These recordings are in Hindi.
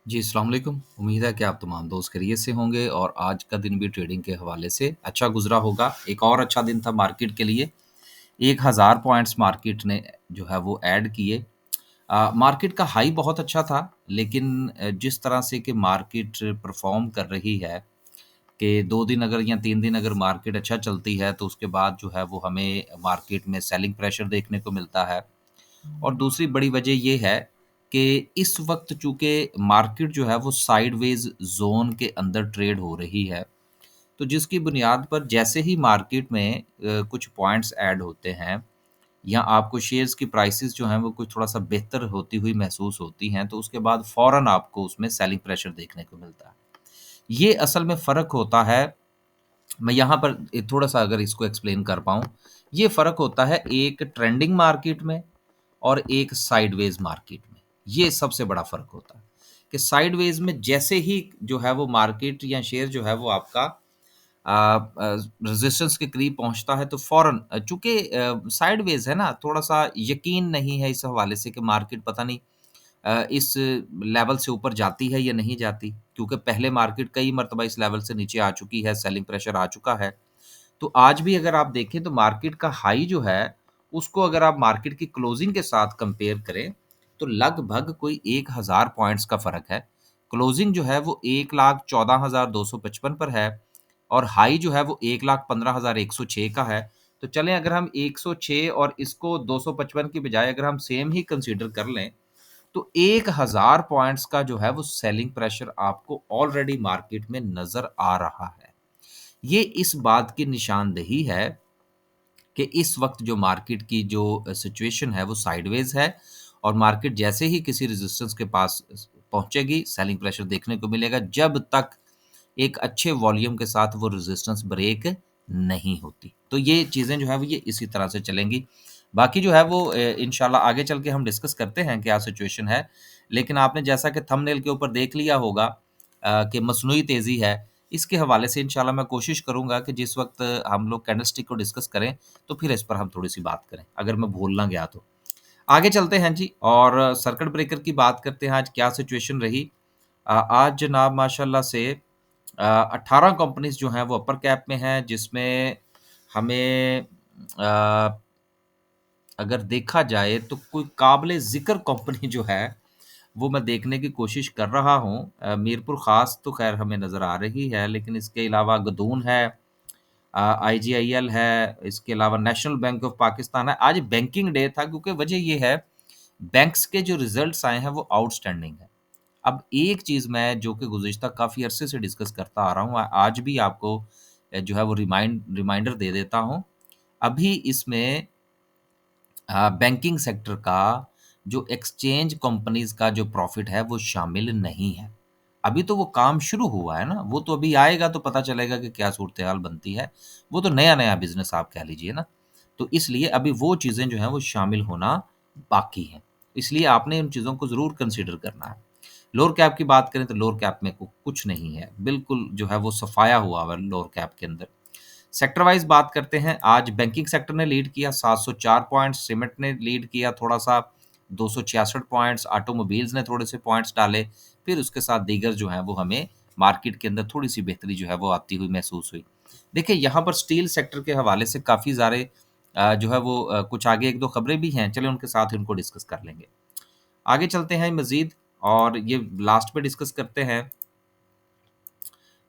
जी, अस्सलाम वालेकुम। उम्मीद है कि आप तमाम दोस्त खैरियत से होंगे और आज का दिन भी ट्रेडिंग के हवाले से अच्छा गुज़रा होगा। एक और अच्छा दिन था मार्केट के लिए। 1000 पॉइंट्स मार्केट ने जो है वो ऐड किए। मार्केट का हाई बहुत अच्छा था, लेकिन जिस तरह से कि मार्केट परफ़ॉर्म कर रही है कि 2 दिन अगर या 3 दिन अगर मार्केट अच्छा चलती है, तो उसके बाद जो है वो हमें मार्केट में सेलिंग प्रेशर देखने को मिलता है। और दूसरी बड़ी वजह ये है कि इस वक़्त चूँकि मार्केट जो है वो साइडवेज़ ज़ोन के अंदर ट्रेड हो रही है, तो जिसकी बुनियाद पर जैसे ही मार्केट में कुछ पॉइंट्स ऐड होते हैं या आपको शेयर्स की प्राइसेज़ जो हैं वो कुछ थोड़ा-सा बेहतर होती हुई महसूस होती हैं, तो उसके बाद फ़ौरन आपको उसमें सेलिंग प्रेशर देखने को मिलता है। ये असल में फ़र्क होता है। मैं यहाँ पर थोड़ा-सा अगर इसको एक्सप्लेन कर पाऊँ, ये फ़र्क होता है एक ट्रेंडिंग मार्केट में और एक साइडवेज़ मार्केट में। ये सबसे बड़ा फ़र्क होता है कि साइडवेज़ में जैसे ही जो है वो मार्केट या शेयर जो है वो आपका रेज़िस्टेंस के करीब पहुँचता है तो फ़ौरन चूँकि साइडवेज़ है ना, थोड़ा-सा यकीन नहीं है इस हवाले से कि मार्केट पता नहीं इस लेवल से ऊपर जाती है या नहीं जाती, क्योंकि पहले मार्केट कई मर्तबा इस लेवल से नीचे आ चुकी है, सेलिंग प्रेशर आ चुका है। तो आज भी अगर आप देखें तो मार्केट का हाई जो है, उसको अगर आप मार्केट की क्लोजिंग के साथ कंपेयर करें, तो लगभग कोई 1000 पॉइंट्स का फ़र्क है। क्लोजिंग जो है वो 1,14,255 पर है और हाई जो है वो 1,15,106 का है। तो चलें अगर हम 106 और इसको 255 की बजाय अगर हम सेम ही कंसीडर कर लें, तो 1000 पॉइंट्स का जो है वो सेलिंग प्रेशर आपको ऑलरेडी मार्केट में नज़र आ रहा है। ये इस बात की निशानदेही है कि इस वक़्त जो मार्केट की जो सिचुएशन है वो साइडवेज़ है और मार्केट जैसे ही किसी रेजिस्टेंस के पास पहुँचेगी, सेलिंग प्रेशर देखने को मिलेगा जब तक एक अच्छे वॉल्यूम के साथ वो रेजिस्टेंस ब्रेक नहीं होती। तो ये चीज़ें जो है वो ये इसी तरह से चलेंगी। बाकी जो है वो इंशाल्लाह आगे चल के हम डिस्कस करते हैं क्या सिचुएशन है। लेकिन आपने जैसा कि थंबनेल के ऊपर देख लिया होगा कि मसनूई तेज़ी है, इसके हवाले से इंशाल्लाह मैं कोशिश करूँगा कि जिस वक़्त हम लोग कैंडलस्टिक को डिस्कस करें, तो फिर इस पर हम थोड़ी-सी बात करें, अगर मैं भूल ना गया तो। आगे चलते हैं जी और सर्किट ब्रेकर की बात करते हैं, आज क्या सिचुएशन रही। आज जनाब माशाल्लाह से 18 कंपनीज़ जो हैं वो अपर कैप में हैं, जिसमें हमें अगर देखा जाए तो कोई काबिल ज़िक्र कंपनी जो है, वो मैं देखने की कोशिश कर रहा हूँ। मीरपुर ख़ास तो ख़ैर हमें नज़र आ रही है, लेकिन इसके अलावा गदून है, आईजीआईएल है, इसके अलावा नेशनल बैंक ऑफ पाकिस्तान है। आज बैंकिंग डे था क्योंकि वजह ये है, बैंक्स के जो रिज़ल्ट्स आए हैं वो आउटस्टैंडिंग हैं। अब एक चीज़ मैं जो कि गुज़िश्ता काफ़ी अरसे से डिस्कस करता आ रहा हूँ, आज भी आपको जो है वो रिमाइंडर दे देता हूँ। अभी इसमें बैंकिंग सेक्टर का जो एक्सचेंज कंपनीज़ का जो प्रॉफ़िट है वो शामिल नहीं है। अभी तो वो काम शुरू हुआ है ना, वो तो अभी आएगा तो पता चलेगा कि क्या सूरत-ए-हाल बनती है। वो तो नया-नया बिज़नेस आप कह लीजिए ना। तो इसलिए अभी वो चीज़ें जो हैं वो शामिल होना बाकी हैं। इसलिए आपने उन चीज़ों को ज़रूर कंसीडर करना है। लोअर कैप की बात करें तो लोअर कैप में कुछ नहीं है। बिल्कुल जो है वो सफाया हुआ हुआ है लोअर कैप के अंदर। सेक्टर वाइज़ बात करते हैं, आज बैंकिंग सेक्टर ने लीड किया 704 पॉइंट्स, सीमेंट ने लीड किया थोड़ा-सा 266 पॉइंट्स, ऑटोमोबाइल्स ने थोड़े से पॉइंट्स डाले, फिर उसके साथ दीगर जो हैं वो हमें मार्केट के अंदर थोड़ी-सी बेहतरी जो है वो आती हुई महसूस हुई। देखिए यहाँ पर स्टील सेक्टर के हवाले से काफ़ी सारे जो है वो कुछ आगे 1-2 खबरें भी हैं, चलिए उनके साथ इनको डिस्कस कर लेंगे। आगे चलते हैं मज़ीद और ये लास्ट पे डिस्कस करते हैं।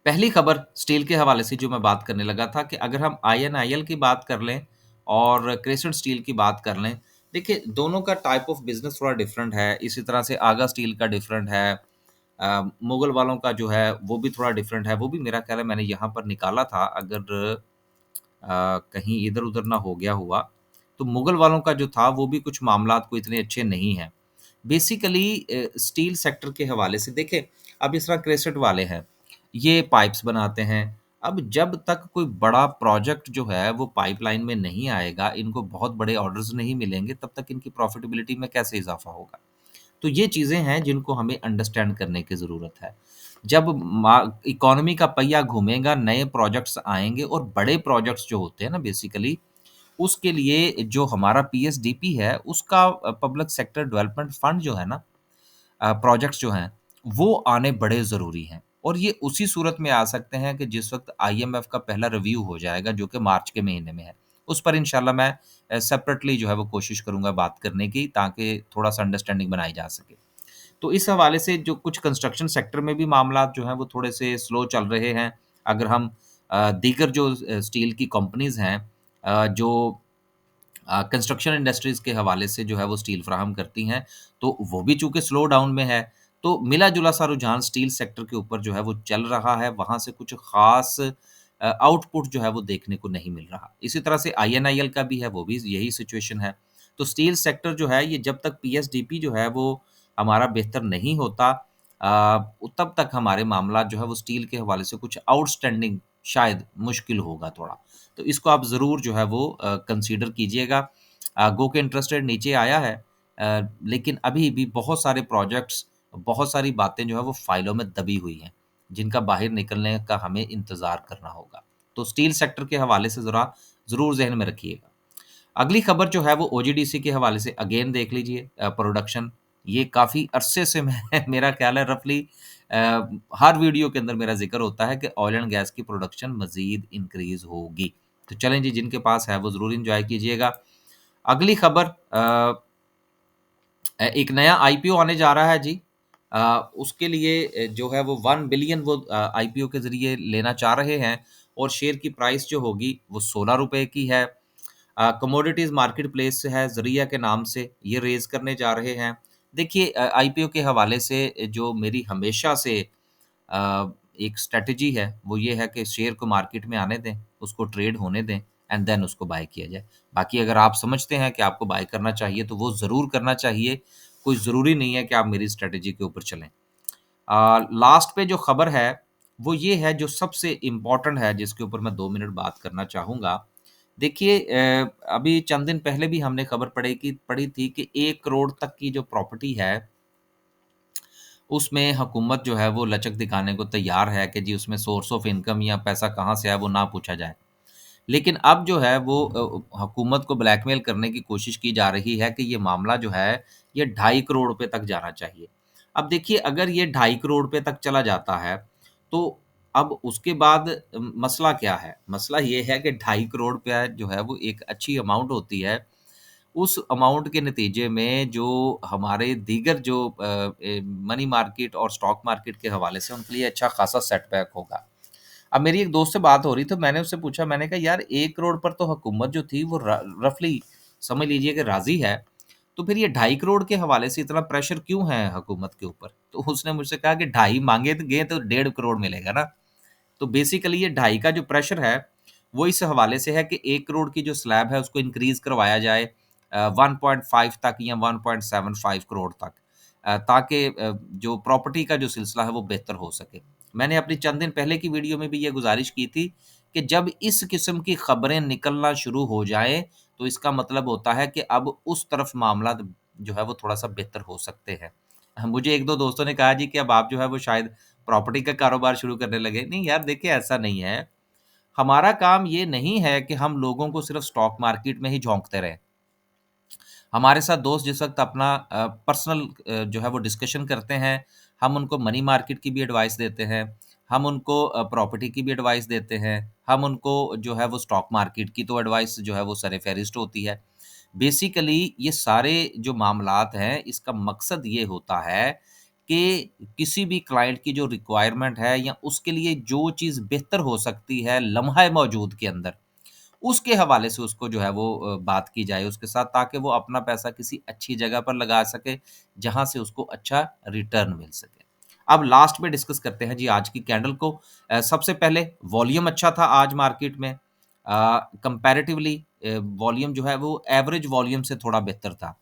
पहली खबर स्टील के हवाले से जो मैं बात करने लगा था कि अगर हम आईएनआईएल की बात कर लें और क्रेसेंट स्टील की बात कर लें, देखिए दोनों का टाइप ऑफ बिज़नेस थोड़ा डिफरेंट है। इसी तरह से आगा स्टील का डिफरेंट है। मुगल वालों का जो है वो भी थोड़ा डिफरेंट है। वो भी मेरा ख़्याल है मैंने यहाँ पर निकाला था, अगर कहीं इधर-उधर ना हो गया हुआ, तो मुगल वालों का जो था वो भी कुछ मामलात कोई इतने अच्छे नहीं हैं। बेसिकली स्टील सेक्टर के हवाले से देखें, अब इस तरह क्रेसेंट वाले हैं, ये पाइप्स बनाते हैं। अब जब तक कोई बड़ा प्रोजेक्ट जो है वो पाइपलाइन में नहीं आएगा, इनको बहुत बड़े ऑर्डर्स नहीं मिलेंगे, तब तक इनकी प्रॉफ़िटेबिलिटी में कैसे इज़ाफ़ा होगा? तो ये चीज़ें हैं जिनको हमें अंडरस्टैंड करने की ज़रूरत है। जब मा इकोनॉमी का पहिया घूमेगा, नए प्रोजेक्ट्स आएँगे और बड़े प्रोजेक्ट्स जो होते हैं ना बेसिकली, उसके लिए जो हमारा पीएसडीपी है, उसका पब्लिक सेक्टर डेवलपमेंट फंड जो है ना, प्रोजेक्ट्स जो हैं, वो आने बड़े ज़रूरी हैं और ये उसी सूरत में आ सकते हैं कि जिस वक़्त आईएमएफ का पहला रिव्यू हो जाएगा जो कि मार्च के महीने में है। उस पर इंशाल्लाह मैं सेपरेटली जो है वो कोशिश करूँगा बात करने की ताकि थोड़ा-सा अंडरस्टैंडिंग बनाई जा सके। तो इस हवाले से जो कुछ कंस्ट्रक्शन सेक्टर में भी मामलात जो हैं वो थोड़े-से स्लो चल रहे हैं। अगर हम दीगर जो स्टील की कंपनीज़ हैं जो कंस्ट्रक्शन इंडस्ट्रीज़ के हवाले से जो है वो स्टील फ़राहम करती हैं, तो वो भी चूँकि स्लो डाउन में है, तो मिला-जुला सा रुझान स्टील सेक्टर के ऊपर जो है वो चल रहा है, वहाँ से कुछ ख़ास आउटपुट जो है वो देखने को नहीं मिल रहा। इसी तरह से आईएनआईएल का भी है, वो भी यही सिचुएशन है। तो स्टील सेक्टर जो है ये जब तक पीएसडीपी जो है वो हमारा बेहतर नहीं होता तब तक हमारे मामलात जो है वो स्टील के हवाले से कुछ आउटस्टैंडिंग शायद मुश्किल होगा थोड़ा। तो इसको आप ज़रूर जो है वो कंसीडर कीजिएगा। गो के इंटरेस्ट रेट नीचे आया है लेकिन अभी भी बहुत सारे प्रोजेक्ट्स, बहुत सारी बातें जो है वो फ़ाइलों में दबी हुई हैं, जिनका बाहर निकलने का हमें इंतज़ार करना होगा। तो स्टील सेक्टर के हवाले से ज़रूर ज़हन में रखिएगा। अगली खबर जो है वो ओजीडीसी के हवाले से अगेन देख लीजिए प्रोडक्शन ये काफ़ी अरसे से मैं मेरा ख़्याल है रफ़ली अ, हर वीडियो के अंदर मेरा ज़िक्र होता है कि ऑयल एंड गैस की प्रोडक्शन मज़ीद इंक्रीज़ होगी। तो चलें जी जिनके पास है वो ज़रूर एन्जॉय कीजिएगा। अगली खबर एक नया आईपीओ आने जा रहा है जी। उसके लिए जो है वो 1 बिलियन वो आईपीओ के ज़रिए लेना चाह रहे हैं और शेयर की प्राइस जो होगी वो ₹16 की है। कमोडिटीज़ मार्केट प्लेस है ज़रिया के नाम से ये रेज़ करने जा रहे हैं। देखिए आईपीओ के हवाले से जो मेरी हमेशा से एक स्ट्रैटेजी है, वो ये है कि शेयर को मार्केट में आने दें, उसको ट्रेड होने दें एंड देन उसको बाय किया जाए। बाकी अगर आप समझते हैं कि आपको बाय करना चाहिए, तो वो ज़रूर करना चाहिए। कोई ज़रूरी नहीं है कि आप मेरी स्ट्रैटेजी के ऊपर चलें। लास्ट पे जो खबर है, वो ये है जो सबसे इम्पोर्टेंट है, जिसके ऊपर मैं 2 मिनट बात करना चाहूँगा। देखिए अभी चंद दिन पहले भी हमने खबर पढ़ी थी कि 1 करोड़ तक की जो प्रॉपर्टी है उसमें हुकूमत जो है वो लचक दिखाने को तैयार है कि जी उसमें सोर्स ऑफ इनकम या पैसा कहाँ से है वो ना पूछा जाए। लेकिन अब जो है वो हुकूमत को ब्लैकमेल करने की कोशिश की जा रही है कि ये मामला जो है ये ढाई करोड़ रुपए तक जाना चाहिए। अब देखिए अगर ये ढाई करोड़ रुपए तक चला जाता है तो अब उसके बाद मसला क्या है? मसला ये है कि ढाई करोड़ रुपया जो है वो एक अच्छी अमाउंट होती है। उस अमाउंट के नतीजे में जो हमारे दीगर जो मनी मार्केट और स्टॉक मार्केट के हवाले से उनके लिए अच्छा खासा सेटबैक होगा। अब मेरी एक दोस्त से बात हो रही तो मैंने उससे पूछा मैंने कहा यार 1 करोड़ पर तो हुकूमत जो थी वो र रफ़ली समझ लीजिए कि राज़ी है। तो फिर ये ढाई करोड़ के हवाले से इतना प्रेशर क्यों है हुकूमत के ऊपर? तो उसने मुझसे कहा कि ढाई माँगे तो गए तो 1.5 करोड़ मिलेगा ना। तो बेसिकली ये ढाई का जो प्रेशर है, वो इस हवाले से है कि 1 करोड़ की जो स्लैब है उसको इंक्रीज़ करवाया जाए 1.5 तक या 1.75 करोड़ तक ताकि जो प्रॉपर्टी का जो सिलसिला है वो बेहतर हो सके। मैंने अपनी चंद दिन पहले की वीडियो में भी ये गुज़ारिश की थी कि जब इस किस्म की खबरें निकलना शुरू हो जाएँ, तो इसका मतलब होता है कि अब उस तरफ मामलात जो है वो थोड़ा-सा बेहतर हो सकते हैं। मुझे 1-2 दोस्तों ने कहा जी कि अब आप जो है वो शायद प्रॉपर्टी का कारोबार शुरू करने लगे। नहीं यार देखिए ऐसा नहीं है। हमारा काम ये नहीं है कि हम लोगों को सिर्फ़ स्टॉक मार्केट में ही झोंकते रहें। हमारे साथ दोस्त जिस वक़्त अपना पर्सनल जो है वो डिस्कशन करते हैं, हम उनको मनी मार्केट की भी एडवाइस देते हैं, हम उनको प्रॉपर्टी की भी एडवाइस देते हैं, हम उनको जो है वो स्टॉक मार्केट की तो एडवाइस जो है वो सर-ए-फ़हरिस्त होती है। बेसिकली ये सारे जो मामलात हैं, इसका मकसद ये होता है कि किसी भी क्लाइंट की जो रिक्वायरमेंट है या उसके लिए जो चीज़ बेहतर हो सकती है लम्हा मौजूद के अंदर, उसके हवाले से उसको जो है वो बात की जाए उसके साथ ताकि वो अपना पैसा किसी अच्छी जगह पर लगा सके, जहाँ से उसको अच्छा रिटर्न मिल सके। अब लास्ट में डिस्कस करते हैं जी आज की कैंडल को। सबसे पहले वॉल्यूम अच्छा था आज मार्केट में। कंपैरेटिवली वॉल्यूम जो है वो एवरेज वॉल्यूम से थोड़ा बेहतर था।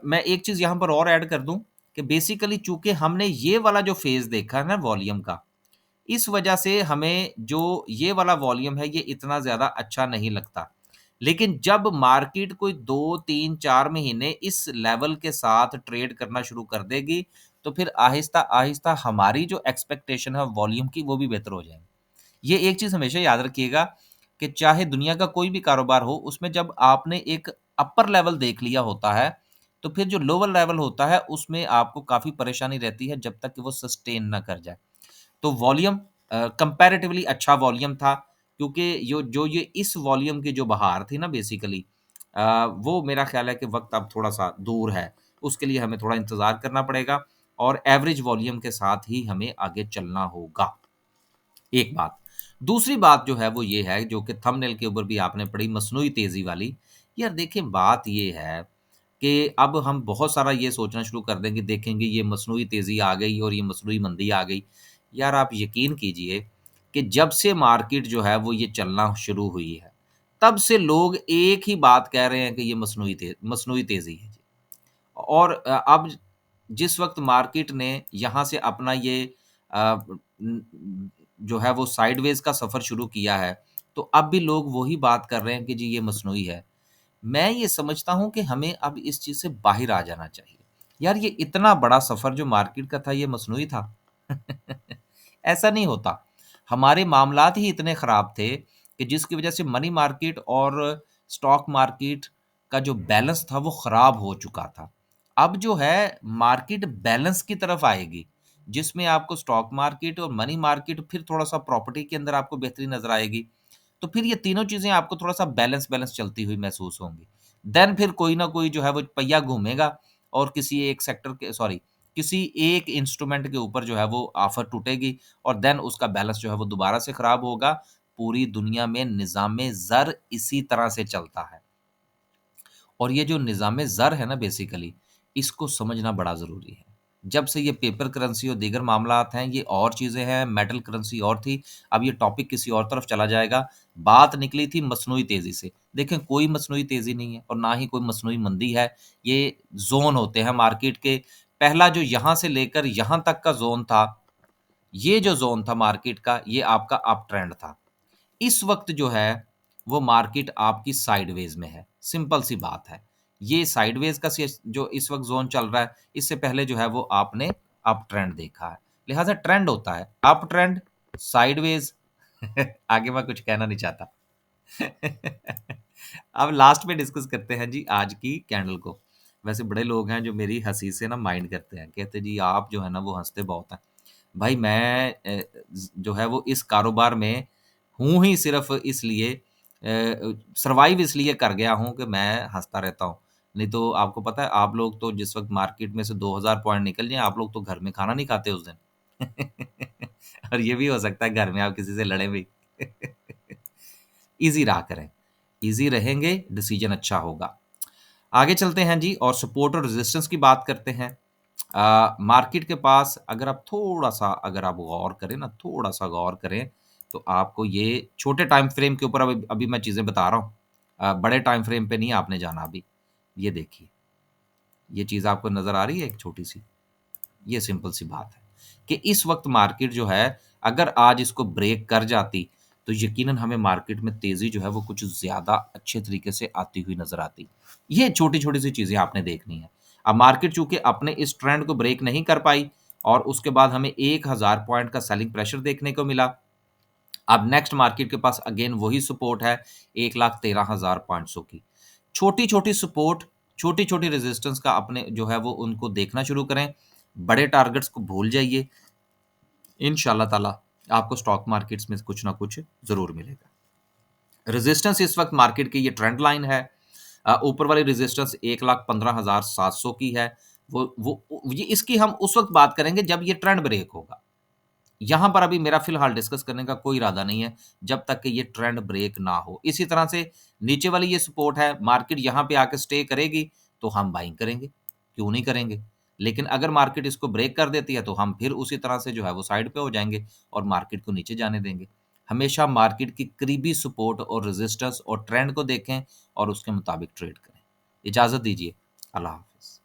मैं एक चीज़ यहाँ पर और ऐड कर दूँ कि बेसिकली चूँकि हमने ये वाला जो फ़ेज़ देखा है ना वॉल्यूम का, इस वजह से हमें जो ये वाला वॉल्यूम है ये इतना ज़्यादा अच्छा नहीं लगता। लेकिन जब मार्केट कोई 2, 3, 4 महीने इस लेवल के साथ ट्रेड करना शुरू कर देगी, तो फिर आहिस्ता-आहिस्ता हमारी जो एक्सपेक्टेशन है वॉल्यूम की वो भी बेहतर हो जाएगी। ये एक चीज़ हमेशा याद रखिएगा कि चाहे दुनिया का कोई भी कारोबार हो, उसमें जब आपने एक अपर लेवल देख लिया होता है, तो फिर जो लोअर लेवल होता है उसमें आपको काफ़ी परेशानी रहती है जब तक कि वो सस्टेन ना कर जाए। तो वॉल्यूम कंपैरेटिवली अच्छा वॉल्यूम था, क्योंकि जो ये इस वॉल्यूम की जो बहार थी ना बेसिकली, वो मेरा ख़्याल है कि वक़्त अब थोड़ा-सा दूर है। उसके लिए हमें थोड़ा इंतज़ार करना पड़ेगा और एवरेज वॉल्यूम के साथ ही हमें आगे चलना होगा। एक बात। दूसरी बात जो है वो ये है, जो कि थंबनेल के ऊपर भी आपने पढ़ी, मसनूई तेज़ी वाली। यार देखिए, बात ये है कि अब हम बहुत सारा ये सोचना शुरू कर देंगे, देखेंगे ये मसनूई तेज़ी आ गई और ये मसनूई मंदी आ गई। यार आप यकीन कीजिए कि जब से मार्केट जो है वो ये चलना शुरू हुई है, तब से लोग एक ही बात कह रहे हैं कि ये मसनूई तेज़ी है जी। और अब जिस वक़्त मार्केट ने यहाँ से अपना ये जो है वो साइडवेज़ का सफ़र शुरू किया है, तो अब भी लोग वही बात कर रहे हैं कि जी ये मसनूई है। मैं ये समझता हूँ कि हमें अब इस चीज़ से बाहर आ जाना चाहिए। यार ये इतना बड़ा सफ़र जो मार्केट का था, ये मसनूई था? ऐसा नहीं होता। हमारे मामलात ही इतने ख़राब थे कि जिसकी वज़ह से मनी मार्केट और स्टॉक मार्केट का जो बैलेंस था वो ख़राब हो चुका था। अब जो है मार्केट बैलेंस की तरफ आएगी, जिसमें आपको स्टॉक मार्केट और मनी मार्केट, फिर थोड़ा-सा प्रॉपर्टी के अंदर आपको बेहतरी नज़र आएगी। तो फिर ये तीनों चीज़ें आपको थोड़ा-सा बैलेंस-बैलेंस चलती हुई महसूस होंगी। देन फिर कोई ना कोई जो है वो पहिया घूमेगा और किसी एक इंस्ट्रूमेंट के ऊपर जो है वो ऑफ़र टूटेगी और देन उसका बैलेंस जो है वो दोबारा से ख़राब होगा। पूरी दुनिया में निज़ाम ज़र इसी तरह से चलता है। और ये जो निज़ाम ज़र है ना बेसिकली, इसको समझना बड़ा ज़रूरी है। जब से ये पेपर करेंसी और दीगर मामलात हैं, ये और चीज़ें हैं, मेटल करेंसी और थी, अब ये टॉपिक किसी और तरफ चला जाएगा। बात निकली थी मसनूई तेज़ी से। देखें, कोई मसनूई तेज़ी नहीं है और ना ही कोई मसनूई मंदी है। ये ज़ोन होते हैं मार्केट के। पहला जो यहाँ से लेकर यहाँ तक का ज़ोन था, ये जो ज़ोन था मार्केट का, ये आपका अप ट्रेंड था। इस वक़्त जो है, वो मार्केट आपकी साइडवेज़ में है, सिंपल सी बात है। ये साइडवेज़ का सेस जो इस वक़्त ज़ोन चल रहा है, इससे पहले जो है वो आपने अप ट्रेंड देखा है। लिहाज़ा ट्रेंड होता है, अप ट्रेंड, साइडवेज़। आगे मैं कुछ कहना नहीं चाहता। अब लास्ट में डिस्कस करते हैं जी आज की कैंडल को। वैसे बड़े लोग हैं जो मेरी हँसी से ना माइंड करते हैं, कहते हैं जी आप जो है ना वो हँसते बहुत हैं। भाई मैं जो है वो इस कारोबार में हूँ ही सिर्फ़ इसलिए, सर्वाइव इसलिए कर गया हूँ कि मैं हँसता रहता हूँ। नहीं तो आपको पता है, आप लोग तो जिस वक़्त मार्केट में से 2000 पॉइंट निकल जाएँ, आप लोग तो घर में खाना नहीं खाते उस दिन। और ये भी हो सकता है घर में आप किसी से लड़े भी। ईज़ी रहा करें, ईज़ी रहेंगे, डिसीज़न अच्छा होगा। आगे चलते हैं जी और सपोर्ट और रेजिस्टेंस की बात करते हैं। मार्केट के पास अगर आप गौर करें ना, थोड़ा-सा गौर करें, तो आपको ये छोटे टाइम फ्रेम के ऊपर अभी अभी मैं चीज़ें बता रहा हूँ। बड़े टाइम फ्रेम पे नहीं आपने जाना अभी। ये देखिए, ये चीज़ आपको नज़र आ रही है एक छोटी-सी? ये सिंपल सी बात है कि इस वक़्त मार्केट जो है, अगर आज इसको ब्रेक कर जाती, तो यकीनन हमें मार्केट में तेज़ी जो है वो कुछ ज़्यादा अच्छे तरीके से आती हुई नज़र आती। ये छोटी-छोटी सी चीज़ें आपने देखनी है। अब मार्केट चूँकि अपने इस ट्रेंड को ब्रेक नहीं कर पाई और उसके बाद हमें 1000 पॉइंट का सेलिंग प्रेशर देखने को मिला। अब नेक्स्ट मार्केट के पास अगेन वही सपोर्ट है 1,13,500 की। छोटी-छोटी सपोर्ट, छोटी-छोटी रेजिस्टेंस का अपने जो है वो उनको देखना शुरू करें। बड़े टारगेट्स को भूल जाइए। इंशाल्लाह ताला आपको स्टॉक मार्केट्स में कुछ ना कुछ ज़रूर मिलेगा। रेजिस्टेंस इस वक़्त मार्केट की ये ट्रेंड लाइन है। ऊपर वाली रेजिस्टेंस 1,15,700 की है। वो ये इसकी हम उस वक़्त बात करेंगे जब ये ट्रेंड ब्रेक होगा। यहाँ पर अभी मेरा फ़िलहाल डिस्कस करने का कोई इरादा नहीं है, जब तक कि ये ट्रेंड ब्रेक ना हो। इसी तरह से नीचे वाली ये सपोर्ट है, मार्केट यहाँ पे आके स्टे करेगी, तो हम बाइंग करेंगे, क्यों नहीं करेंगे? लेकिन अगर मार्केट इसको ब्रेक कर देती है, तो हम फिर उसी तरह से जो है वो साइड पे हो जाएँगे और मार्केट को नीचे जाने देंगे। हमेशा मार्केट की करीबी सपोर्ट और रेजिस्टेंस और ट्रेंड को देखें और उसके मुताबिक ट्रेड करें। इजाज़त दीजिए। अल्लाह हाफ़िज़।